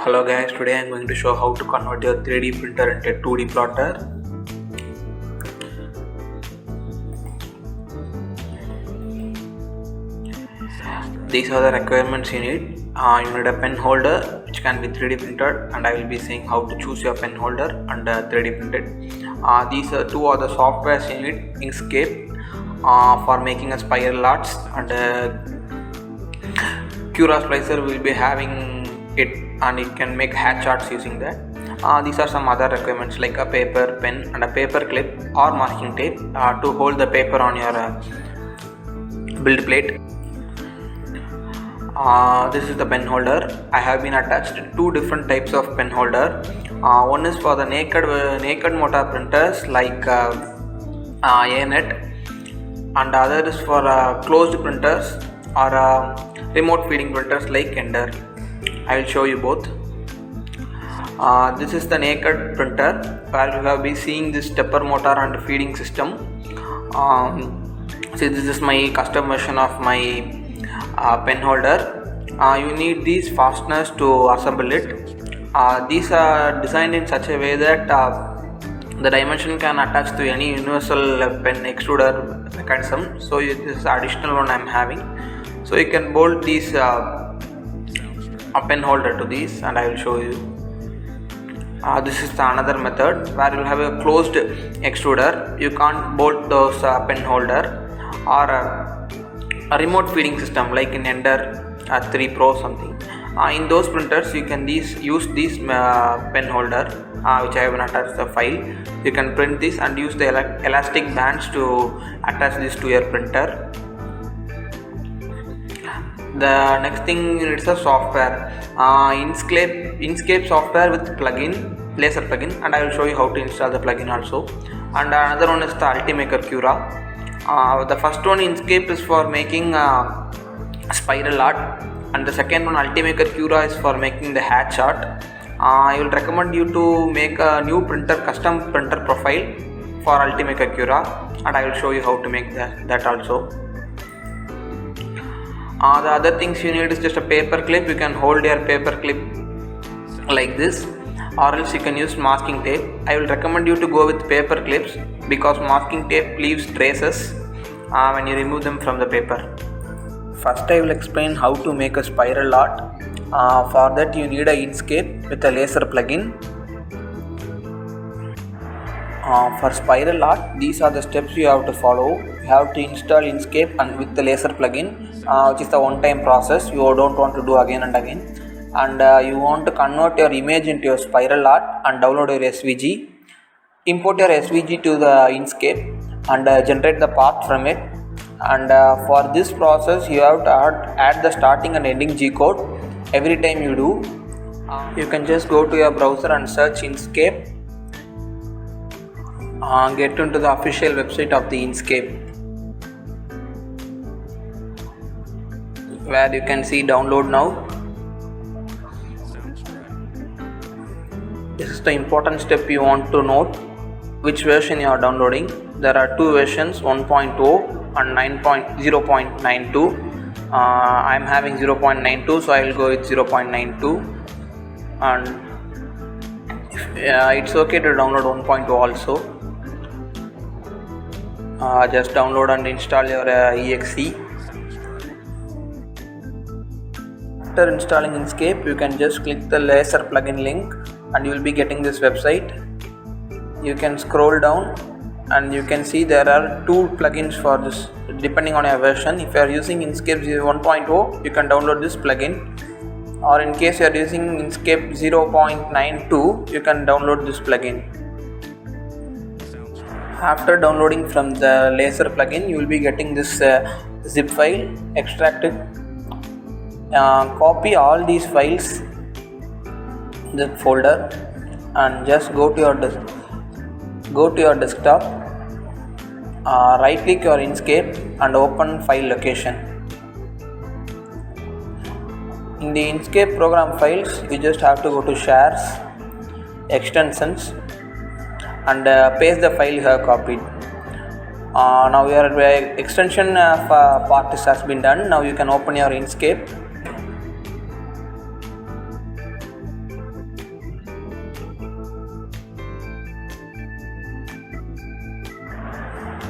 Hello guys, today I am going to show how to convert your 3D printer into a 2D plotter. These are the requirements you need. You need a pen holder which can be 3D printed, and I will be saying how to choose your pen holder and 3D printed. These are two other softwares you need. Inkscape for making a spiral arts, and Cura Slicer will be having it, and it can make hatch charts using that. These are some other requirements like a paper, pen, and a paper clip or masking tape to hold the paper on your build plate. This is the pen holder. I have been attached two different types of pen holder. One is for the naked motor printers like ANET, and the other is for closed printers or remote feeding printers like Ender. I will show you both. This is the naked printer where you have been seeing this stepper motor and feeding system. See, this is my custom version of my pen holder. You need these fasteners to assemble it. These are designed in such a way that the dimension can attach to any universal pen extruder mechanism. So this is additional one I am having. So you can bolt these a pen holder to these, and I will show you. This is another method where you will have a closed extruder. You can't bolt those pen holder, or a remote feeding system like in Ender 3 Pro something. In those printers you can use this pen holder which I have attached the file. You can print this and use the elastic bands to attach this to your printer. The next thing is a software, Inkscape software with plugin, laser plugin, and I will show you how to install the plugin also. And another one is the Ultimaker Cura. The first one, Inkscape, is for making spiral art, and the second one, Ultimaker Cura, is for making the hatch chart. I will recommend you to make a new custom printer profile for Ultimaker Cura, and I will show you how to make that also. The other things you need is just a paper clip. You can hold your paper clip like this, or else you can use masking tape. I will recommend you to go with paper clips because masking tape leaves traces when you remove them from the paper. First I will explain how to make a spiral art. For that you need a Inkscape with a laser plugin. For spiral art, these are the steps you have to follow. You have to install Inkscape and with the laser plugin, which is the one-time process. You don't want to do again and again. And you want to convert your image into your spiral art and download your SVG. Import your SVG to the Inkscape and generate the path from it. And for this process you have to add the starting and ending G code every time you do. You can just go to your browser and search Inkscape. Get into the official website of the Inkscape, where you can see download now. This is the important step you want to note, which version you are downloading. There are two versions, 1.0 and 0.92. I am having 0.92, so I will go with 0.92, and it's okay to download 1.0 also. Just download and install your exe. After installing Inkscape, you can just click the laser plugin link and you will be getting this website. You can scroll down and you can see there are two plugins for this depending on your version. If you are using Inkscape 1.0, you can download this plugin, or in case you are using Inkscape 0.92, you can download this plugin. After downloading from the laser plugin, you will be getting this zip file. Extract it, copy all these files, the folder, and just go to your desktop, right click your Inkscape and open file location. In the Inkscape program files, you just have to go to shares, extensions, and paste the file you have copied. Now your extension part has been done. Now you can open your Inkscape.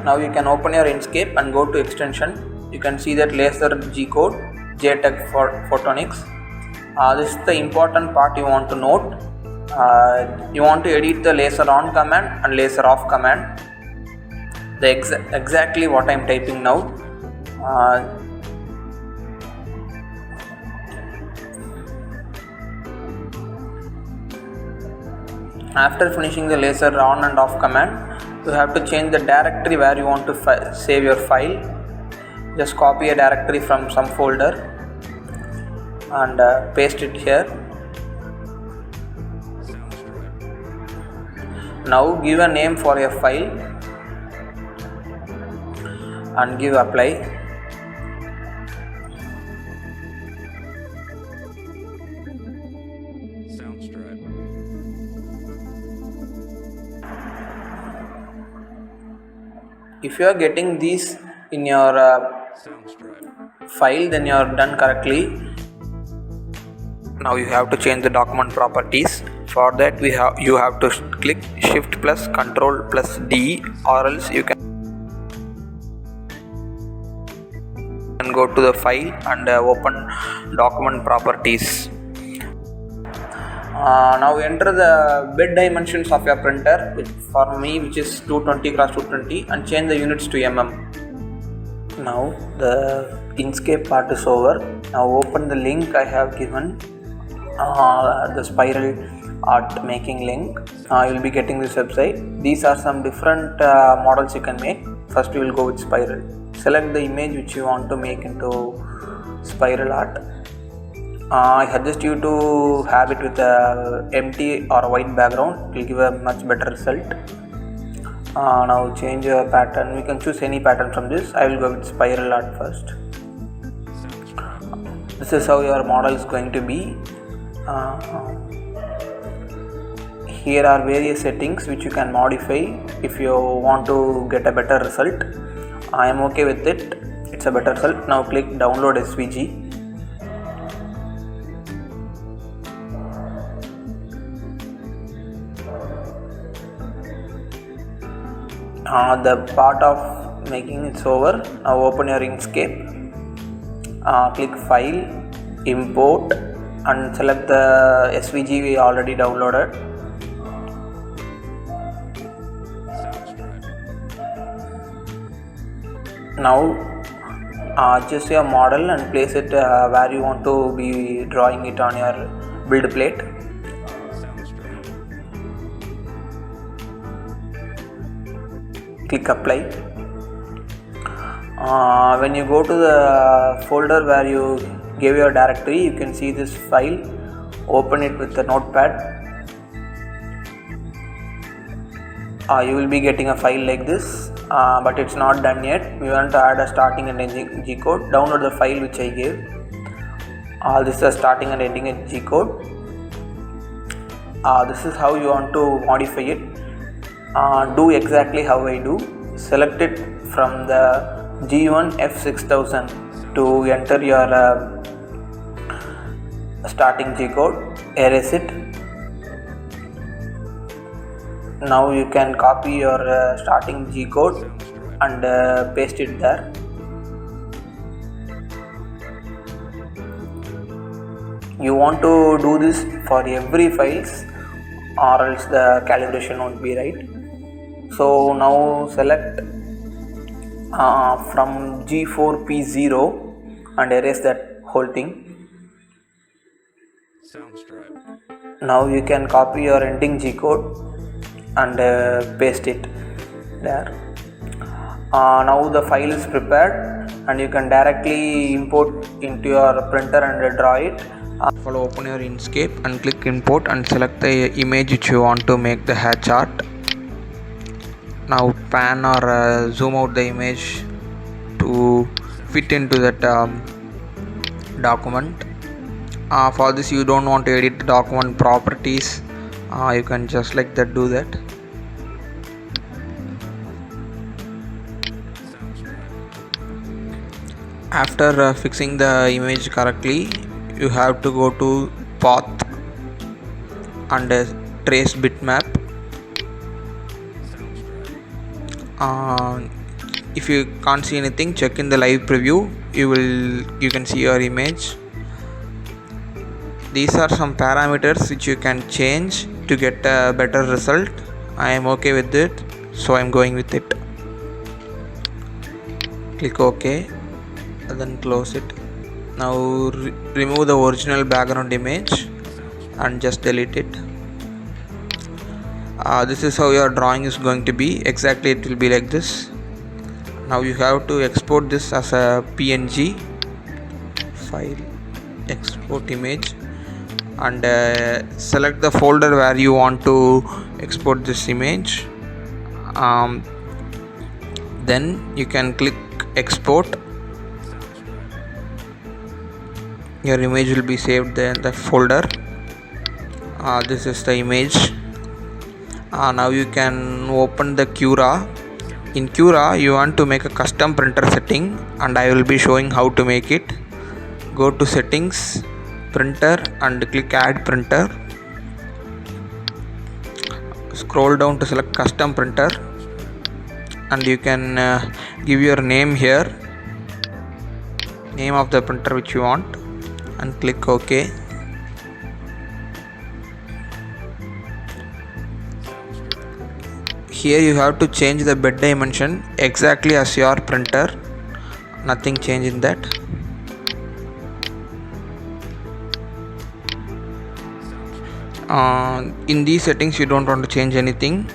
Now you can open your Inkscape and go to extension. You can see that laser G code JTAG for photonics. This is the important part you want to note. You want to edit the laser on command and laser off command. Exactly what I am typing now. After finishing the laser on and off command, you have to change the directory where you want to save your file. Just copy a directory from some folder and paste it here. Now give a name for your file and give apply. If you are getting these in your file, then you are done correctly. Now you have to change the document properties. For that you have to click Shift plus Control plus D, or else you can go to the file and open document properties. Now enter the bed dimensions of your printer, for me which is 220 x 220, and change the units to mm. Now the Inkscape part is over. Now open the link I have given, the spiral art making link. You will be getting this website. These are some different models you can make. First we will go with spiral. Select the image which you want to make into spiral art. I suggest you to have it with a empty or white background. It will give a much better result. Now change your pattern. We can choose any pattern from this. I will go with spiral art first. This is how your model is going to be. Here are various settings which you can modify if you want to get a better result. I am okay with it. It's a better result. Now click download SVG. The part of making it's over. Now open your Inkscape, click file, import, and select the SVG we already downloaded. Now adjust your model and place it where you want to be drawing it on your build plate. Click apply. When you go to the folder where you gave your directory, you can see this file. Open it with the notepad. You will be getting a file like this, but it's not done yet. We want to add a starting and ending G code. Download the file which I gave. This is a starting and ending G code. This is how you want to modify it. Do exactly how I do. Select it from the G1 F6000 to enter your starting G code. Erase it. Now you can copy your starting G code and paste it there. You want to do this for every files, or else the calibration won't be right. So now select from G4P0 and erase that whole thing. Now you can copy your ending G code and paste it there. Now the file is prepared and you can directly import into your printer and draw it. Open your Inkscape and click import and select the image which you want to make the hair chart. Now pan or zoom out the image to fit into that document. For this you don't want to edit the document properties, you can just like that do that. After fixing the image correctly, you have to go to path and trace bitmap. if you can't see anything, check in the live preview. You can see your image. These are some parameters which you can change to get a better result. I am okay with it, so I am going with it. Click OK and then close it. Now remove the original background image and just delete it. This is how your drawing is going to be. Exactly, it will be like this. Now you have to export this as a PNG file, export image, and select the folder where you want to export this image. Then you can click export. Your image will be saved in the folder. This is the image. Now you can open the Cura. In Cura you want to make a custom printer setting, and I will be showing how to make it. Go to settings, printer, and click add printer. Scroll down to select custom printer, and you can give your name here, name of the printer which you want, and click OK. Here you have to change the bed dimension exactly as your printer, nothing change in that. In these settings you don't want to change anything.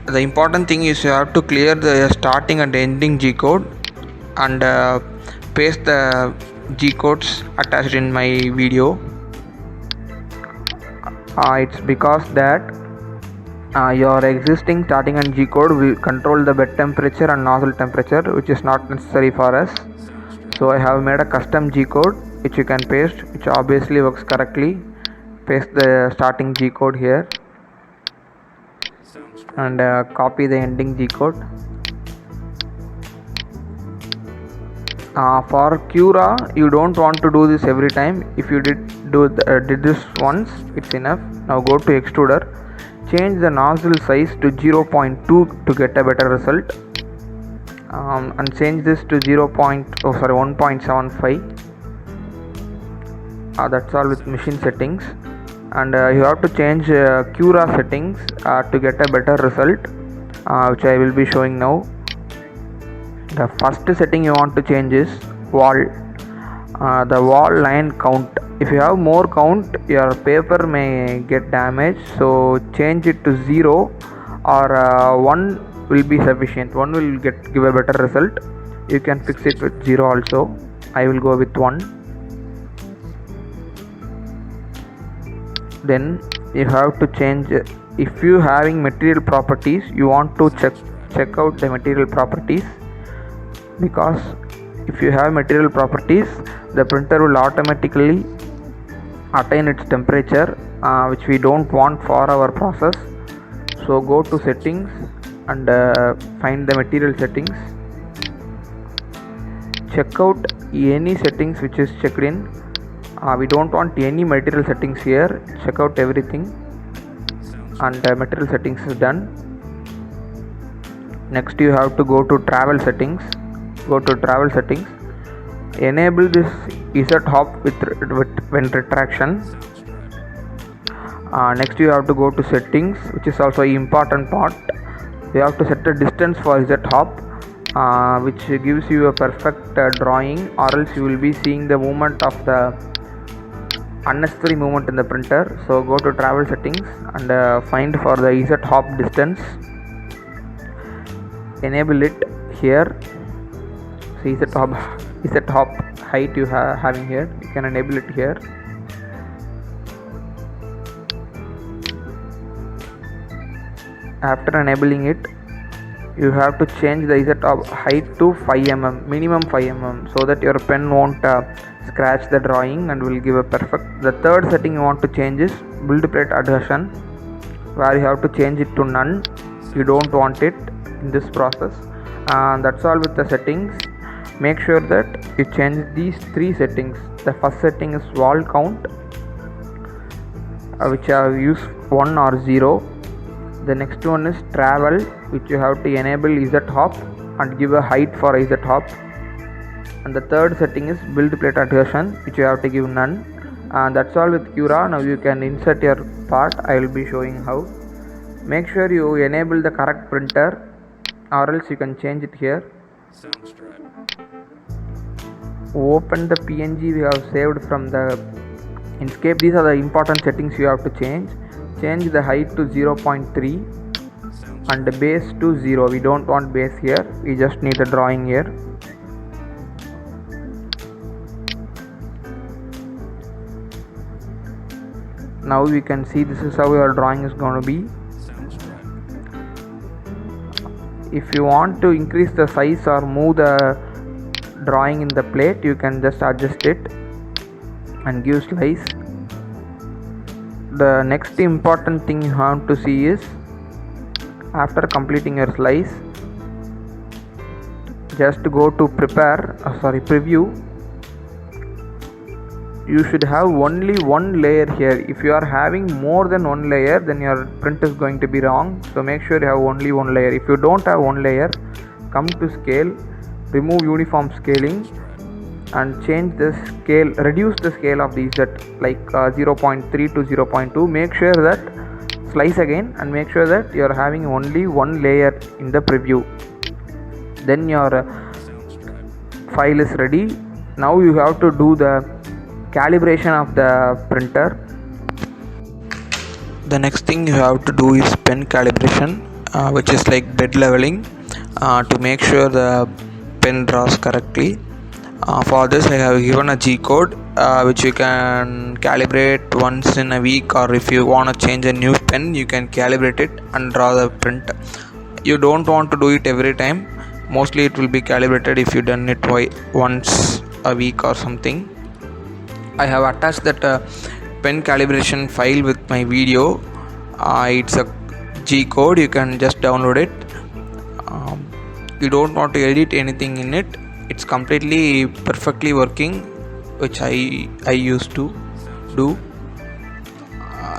The important thing is you have to clear the starting and ending G code and paste the G codes attached in my video. It's because that your existing starting and G code will control the bed temperature and nozzle temperature, which is not necessary for us. So I have made a custom G code which you can paste, which obviously works correctly. Paste the starting G code here and copy the ending G code. For Cura you don't want to do this every time. If you did this once, it's enough. Now go to extruder, change the nozzle size to 0.2 to get a better result, and change this to 1.75. That's all with machine settings. And you have to change Cura settings to get a better result, which I will be showing now. The first setting you want to change is wall, the wall line count. If you have more count, your paper may get damaged, so change it to 0 or 1 will be sufficient. 1 will give a better result. You can fix it with 0 also. I will go with 1. Then you have to change, if you having material properties, you want to check out the material properties, because if you have material properties, the printer will automatically attain its temperature, which we don't want for our process. So go to settings and find the material settings. Check out any settings which is checked in. We don't want any material settings here. Check out everything, and material settings is done. Next you have to go to travel settings. Go to travel settings, enable this Z hop with when retraction. Next you have to go to settings, which is also an important part. You have to set a distance for Z hop, which gives you a perfect drawing, or else you will be seeing the movement of the unnecessary movement in the printer. So go to travel settings and find for the Z hop distance, enable it here. See Z hop height you having here, you can enable it here. After enabling it, you have to change the Z hop height to 5 mm, minimum 5 mm, so that your pen won't scratch the drawing and will give a perfect. The third setting you want to change is build plate adhesion, where you have to change it to none. You don't want it in this process. That's all with the settings. Make sure that you change these 3 settings. The first setting is wall count, which I have used 1 or 0. The next one is travel, which you have to enable Z hop and give a height for either top. And the third setting is build plate adhesion, which you have to give none. And that's all with Cura. Now you can insert your part. I will be showing how. Make sure you enable the correct printer, or else you can change it here. Open the PNG we have saved from the Inkscape. These are the important settings you have to change. Change the height to 0.3 and the base to 0. We don't want base here, we just need a drawing here. Now we can see this is how your drawing is going to be. If you want to increase the size or move the drawing in the plate, you can just adjust it and give slice. The next important thing you have to see is, after completing your slice, just go to preview. You should have only one layer here. If you are having more than one layer, then your print is going to be wrong. So make sure you have only one layer. If you don't have one layer, come to scale, remove uniform scaling and change the scale, reduce the scale of the Z, like 0.3 to 0.2. make sure that, slice again and make sure that you are having only one layer in the preview. Then your file is ready. Now you have to do the calibration of the printer. The next thing you have to do is pen calibration, which is like bed leveling, to make sure the pen draws correctly. For this I have given a G code, which you can calibrate once in a week, or if you want to change a new pen, you can calibrate it and draw the print. You don't want to do it every time. Mostly it will be calibrated if you done it once a week or something. I have attached that pen calibration file with my video. It's a G code, you can just download it. You don't want to edit anything in it. It's completely perfectly working, which I used to do.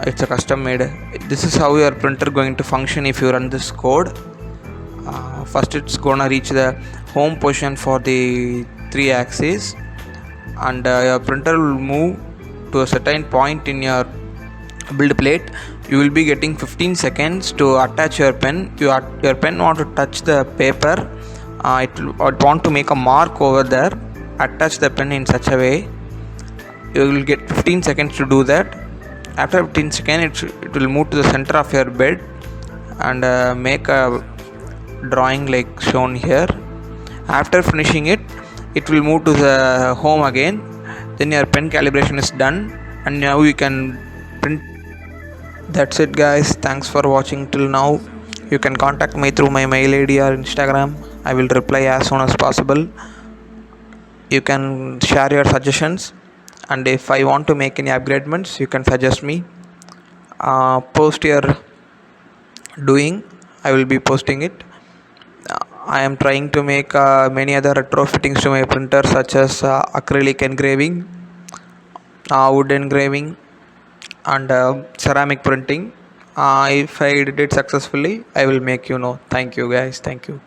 It's a custom made. This is how your printer going to function if you run this code. First it's gonna reach the home position for the 3 axes, and your printer will move to a certain point in your build plate. You will be getting 15 seconds to attach your pen. Your pen want to touch the paper, it want to make a mark over there. Attach the pen in such a way. You will get 15 seconds to do that. After 15 seconds it will move to the center of your bed and make a drawing like shown here. After finishing it, it will move to the home again. Then your pen calibration is done and now you can print. That's it guys, thanks for watching till now. You can contact me through my mail ID or Instagram. I will reply as soon as possible. You can share your suggestions, and if I want to make any upgradements, you can suggest me. Post your doing, I will be posting it. I am trying to make many other retrofittings to my printer, such as acrylic engraving, wood engraving and ceramic printing. If I did it successfully, I will make you know. Thank you guys, thank you.